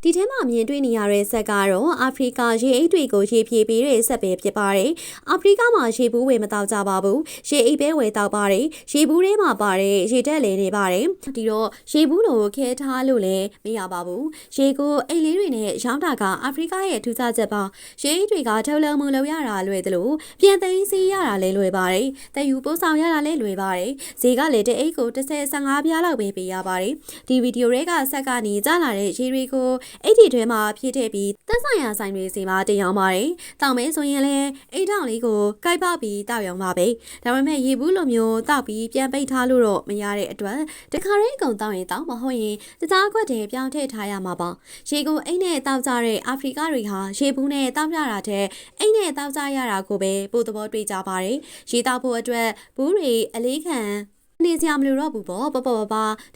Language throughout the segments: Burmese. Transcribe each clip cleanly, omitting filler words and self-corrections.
ဒီထဲမှာမြင်တွေ့နေရတဲ့ဆက်ကတော့အာဖရိကရေအိတ်တွေကိုရေဖြည့်ပေးတဲ့ဆက်ပဲဖြစ်ပါတယ်။အာဖရိကမှာရေဘူးဝယ်မတောက်ကြပါဘူး။ရေအိတ်ပဲဝယ်တောက်ပါတယ်။ရေဘူးထဲမှာပါတဲ့ရေတက်လေနေပါတယ်။ဒီတော့ရေဘူးလိုခဲထားလို့လည်းမရပါဘူး။ရေကိုအိတ်လေးတွေနဲ့ရောင်းတာကအာဖရိကရဲ့ထူးခြားချက်ပါ။ရေအိတ်တွေကထုတ်လုပ်မှုလုပ်ရတာလွယ်တယ်လို့ပြန်သိမ်းစီးရတာလည်းလွယ်ပါတယ်။တယူပိုးဆောင်ရတာလည်းလွယ်ပါတယ်။ဈေးကလည်းတဲ့အိတ်ကို15ပြားလောက်ပဲပေးရပါတယ်။ဒီဗီဒီယိုတွေကဆက်ကနေကြားလာတဲ့ရေတွေကိုအိတ်ဒီထဲမှာဖြည့်ထည့်ပြီးသက်ဆိုင်ရာဆိုင်တွေစီမှာတင်ရောင်းပါတယ်။တောင်မဲဆိုရင်လည်းအိတ်ထောင်လေးကိုကိုက်ပေါက်ပြီးတောက်ရောင်းပါပဲ။ဒါပေမဲ့ရေဘူးလိုမျိုးတောက်ပြီးပြန်ပိတ်ထားလို့တော့မရတဲ့အတွက်တခါရေးအကုန်တောက်ရင်တောက်မဟုတ်ရင်တသားခွက်တည်းပြောင်းထည့်ထားရမှာပါ။ရေကိုအိတ်နဲ့တောက်ကြတဲ့အာဖရိကတွေဟာရေဘူးနဲ့တောက်ရတာတဲ့အိတ်နဲ့တောက်ကြရတာကိုပဲပို့သဘောတွေ့ကြပါတယ်။ရေတောက်ဖို့အတွက်ဘူးတွေအလေးခံနေစရာမလိုတော့ဘူးပေါ့ပ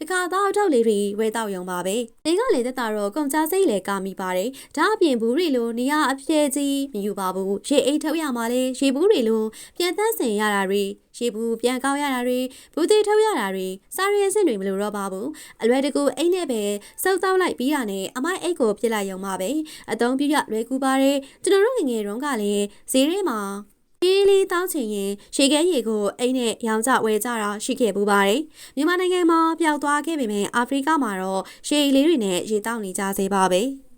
တခါတော့ထုတ်လေးတွေဝဲတောက်ရုံပါပဲနေကလေတက်တာတော့ကုန်ကြစိတ်လေကာမိပါတယ်ဒါအပြင်ဘူးတွေလိုနေရအပြဲကြီးမယူပါဘူးရေအိတ်ထုတ်ရမှာလေရေဘူးတွေလိုပြန်သန့်စင်ရတာတွေရေဘူးပြန်ကောက်ရတာတွေဘူးသေးထုတ်ရတာတွေစားရဲစင်တွေမလိုတော့ပါဘူးအလွယ်တကူအိတ်နဲ့ပဲစုပ်တောက်လိုက်ပြီးတာနဲ့အမိုက်အိတ်ကိုပြစ်လိုက်ရုံပါပဲအသုံးပြရလွယ်ကူပါတယ်ကျွန်တော်တို့ငယ်တုန်းကလည်းဈေးထဲမှာရေလေးတောင်းချင်ရင်ရေခဲရေကိုအိတ်နဲ့ရောင်းကြဝယ်ကြတာရှိခဲ့ပူပါတယ်။မြန်မာနိုင်ငံမှာပျောက်သွားခဲ့ပေမဲ့အာဖရိကမှာတော့ရေလေးတွေနဲ့ရေတောက်နေကြသေးပါပဲ။